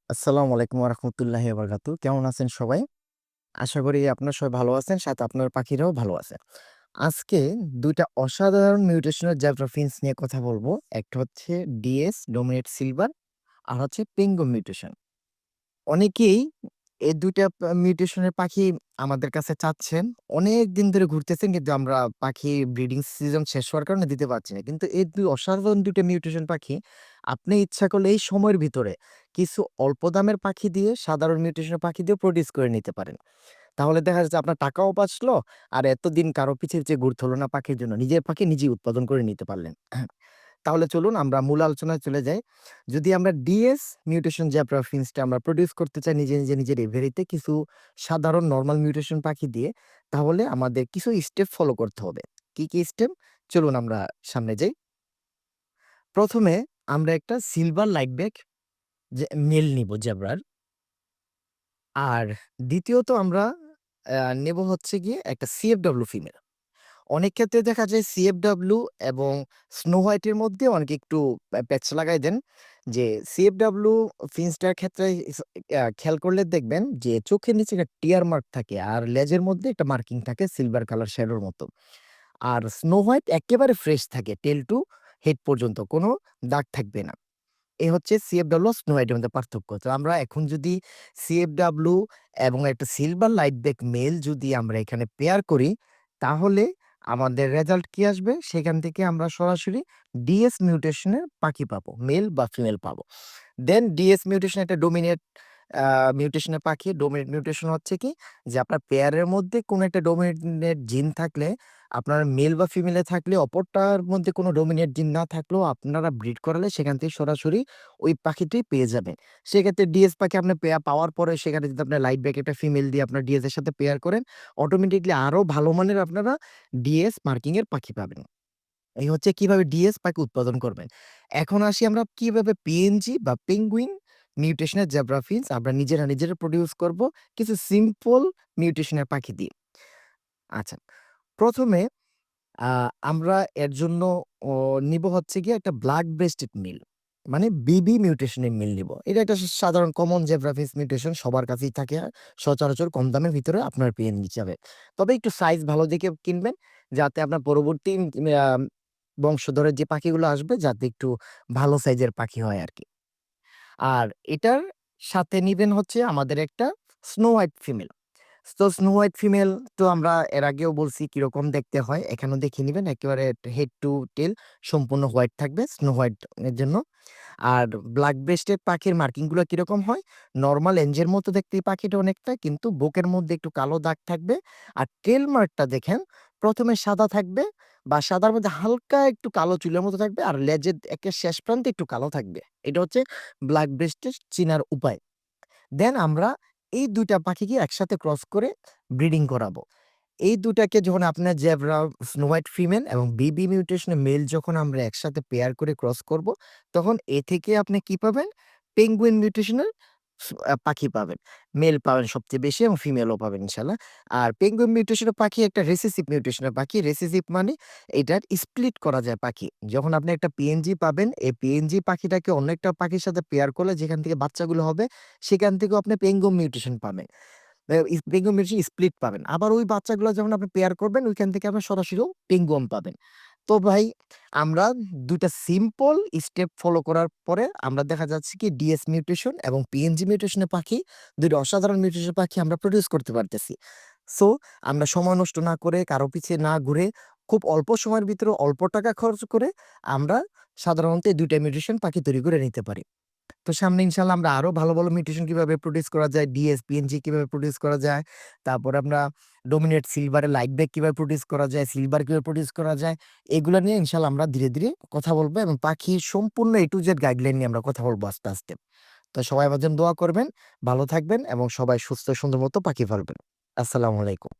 আসসালামু আলাইকুম ওয়া বারাকাতুহু। কেমন আছেন সবাই? আশা করি আপনারা সবাই ভালো আছেন, সাথে আপনার পাখিরাও ভালো আছে। আজকে ২ টা অসাধারণ মিউটেশনাল জেব্রা ফিন্চ নিয়ে কথা বলব। একটা হচ্ছে ডিএস ডোমিনেট সিলভার, আর হচ্ছে পেঙ্গু মিউটেশন। অনেকেই এই ২ টা মিউটেশনের পাখি আমাদের কাছে চাচ্ছেন। অনেকদিন ধরে ঘুরতেছেন, কিন্তু আমরা পাখি ব্রিডিং সিজন শেষ হওয়ার কারণে দিতে পারছি না। কিন্তু এই অসাধারণ ২ টা মিউটেশন পাখি আপনি ইচ্ছা করলে এই সময়ের ভিতরে কিছু অল্প দামের পাখি দিয়ে, সাধারণ মিউটেশন পাখি দিয়েও প্রোডিউস করে নিতে পারেন। তাহলে দেখা যাচ্ছে আপনার টাকাও বাঁচলো, আর এতদিন কারো পিছে ঘুরতে হলো না পাখির জন্য। নিজের পাখি নিজেই উৎপাদন করে নিতে পারলেন। তাহলে চলুন আমরা মূল আলোচনায় চলে যাই। যদি আমরা ডিএস মিউটেশন জ্যাব্রা ফিন্সটা আমরা প্রোডিউস করতে চাই নিজের এভিয়ারিতে কিছু সাধারণ নরমাল মিউটেশন পাখি দিয়ে, তাহলে আমাদের কিছু স্টেপ ফলো করতে হবে। কি স্টেপ? চলুন আমরা সামনে যাই। ১ম এ আমরা একটা সিলভার লাইটব্যাক মেল নিবো জ্যাব্রার। আর দ্বিতীয়ত আমরা নেব হচ্ছে গিয়ে একটা সিএফডব্লিউ ফিমেল। অনেক ক্ষেত্রে দেখা যায় সিএফডব্লিউ এবং স্নো হোয়াইট এর মধ্যে অনেকে একটু প্যাচ লাগায় দেন। যে সিএফডব্লিউ ফিন্সটার ক্ষেত্রে খেয়াল করলে দেখবেন যে চোখের নিচে একটা টিয়ার মার্ক থাকে, আর লেজের মধ্যে একটা মার্কিং থাকে সিলভার কালার শ্যাডোর মতো। আর স্নো হোয়াইট একেবারে ফ্রেশ থাকে, টেল টু হেড পর্যন্ত কোনো দাগ থাকবে না। এ হচ্ছে সিএফডব্লিউ আর স্নো হোয়াইটের মধ্যে পার্থক্য। তো আমরা এখন যদি সিএফডব্লিউ এবং একটা সিলভার লাইটব্যাক মেল যদি আমরা এখানে পেয়ার করি, তাহলে আমাদের রেজাল্ট কি আসবে? সেখান থেকে আমরা সরাসরি ডিএস মিউটেশনের পাখি পাবো। মেল বা ফিমেল পাবো। দেন ডিএস মিউটেশন একটা ডোমিনেট আ মিউটেশনের পাখি। ডোমিনেট মিউটেশন হচ্ছে কি? যে আপনার পেয়ারের মধ্যে কোনো একটা ডোমিনেট জিন থাকলে, আপনার মেল বা ফিমেলে থাকলে অপরটার মধ্যে কোনো ডোমিনেট জিন না থাকলেও আপনারা ব্রিড করালে সেখান থেকে সরাসরি ওই পাখিটাই পেয়ে যাবেন। সেক্ষেত্রে ডিএস পাখি আপনি পাওয়ার পরে সেখানে যদি আপনার লাইট ব্যাক একটা ফিমেল দিয়ে আপনার ডিএস এর সাথে পেয়ার করেন, অটোমেটিক্যালি আরো ভালো মানের আপনারা ডিএস মার্কিং এর পাখি পাবেন। এই হচ্ছে কিভাবে ডিএস পাখি উৎপাদন করবেন। এখন আসি আমরা কিভাবে পিএনজি বা পেঙ্গুইন মিউটেশনের জেব্রা ফিন্স আমরা নিজেরা প্রোডিউস করব কিছু সিম্পল মিউটেশনের পাখি দিয়ে। আচ্ছা, ১ম এ আ আমরা এর জন্য ও নিবো হচ্ছে গিয়ে একটা ব্লাক ব্রেস্টেড মিল। মানে বিবি মিউটেশনের মিল নিবো। এটা একটা সাধারণ কমন জেব্রা ফিন্স মিউটেশন সবার কাছেই থাকে। সচরাচর কম দামের ভিতরে আপনার পেয়ে যাবে। তবে একটু সাইজ ভালো দেখে কিনবেন, যাতে আপনার পরবর্তী আ বংশধরের যে পাখিগুলো আসবে যাতে একটু ভালো সাইজের পাখি হয় আরকি। আর এটার সাথে নিবেন হচ্ছে আমাদের একটা স্নো হোয়াইট ফিমেল। তো স্নো হোয়াইট ফিমেল তো আমরা এর আগেও বলছি কিরকম দেখতে হয়। এখানেও দেখিয়ে নিবেন একেবারে হেড টু টেল সম্পূর্ণ হোয়াইট থাকবে স্নো হোয়াইট এর জন্য। আর ব্লাক ব্রেস্টেড পাখির মার্কিং গুলো কিরকম হয়? নরমাল এঞ্জের মতো দেখতে এই পাখিটা অনেকটা, কিন্তু বুকের মধ্যে একটু কালো দাগ থাকবে। আর টেল মার্কটা দেখেন ১ম এ সাদা থাকবে বা সাদার মধ্যে হালকা একটু কালো চুলের মতো থাকবে, আর লেজের একের শেষ প্রান্তে একটু কালো থাকবে। এটা হচ্ছে ব্লাক ব্রেস্টেড চিনার উপায়। দেন আমরা এই ২ টা পাখিকে একসাথে ক্রস করে ব্রিডিং করাবো। এই ২ টাকে যখন আপনার জেব্রা, স্নো হোয়াইট ফিমেল এবং বিবি মিউটেশন মেল যখন আমরা একসাথে পেয়ার করে ক্রস করব, তখন এ থেকে আপনি কি পাবেন? পেঙ্গুইন মিউটেশনের পাখি পাবেন। মেল পাবেন সবচেয়ে বেশি এবং ফিমেলও পাবেন ইনশাআল্লাহ। আর পেঙ্গুইন মিউটেশনের পাখি একটা রিসেসিভ মিউটেশনের পাখি। রিসেসিভ মানে এটার স্প্লিট করা যায় পাখি। যখন আপনি একটা পিএনজি পাবেন, এই পিএনজি পাখিটাকে অন্য একটা পাখির সাথে পেয়ার করলে যেখান থেকে বাচ্চাগুলো হবে, সেখান থেকেও আপনি পেঙ্গুইন মিউটেশন পাবেন। পেঙ্গুইন মিউটেশন স্প্লিট পাবেন। আবার ওই বাচ্চাগুলো যখন আপনি পেয়ার করবেন, ওইখান থেকে আপনি সরাসরিও পেঙ্গুইন পাবেন। তো ভাই, আমরা ২ টা সিম্পল স্টেপ ফলো করার পরে আমরা দেখা যাচ্ছে কি ডিএস মিউটেশন এবং পিএনজি মিউটেশনের পাখি, ২ টা অসাধারণ মিউটেশন পাখি আমরা প্রোডিউস করতে পারতেছি। সো আমরা সময় নষ্ট না করে, কারো পিছে না ঘুরে, খুব অল্প সময়ের ভিতরে অল্প টাকা খরচ করে আমরা সাধারণত এই ২ টা মিউটেশন পাখি তৈরি করে নিতে পারি। তো সামনে ইনশাআল্লাহ আমরা আরো ভালো মিউটেশন কিভাবে প্রোডিউস করা যায়, ডিএস, পিএনজি কিভাবে প্রোডিউস করা যায়, তারপরে আমরা ডমিনেট সিলভারে লাইট ব্যাক কিভাবে প্রোডিউস করা যায়, সিলভার কিভাবে প্রোডিউস করা যায়, এগুলা নিয়ে ইনশাআল্লাহ আমরা ধীরে কথা বলবো এবং পাখির সম্পূর্ণ A to Z গাইডলাইন নিয়ে আমরা কথা বলবো আস্তে। তো সবাই আমার জন্য দোয়া করবেন, ভালো থাকবেন এবং সবাই সুস্থ সুন্দর মতো পাখি পালবেন। আসসালামু আলাইকুম।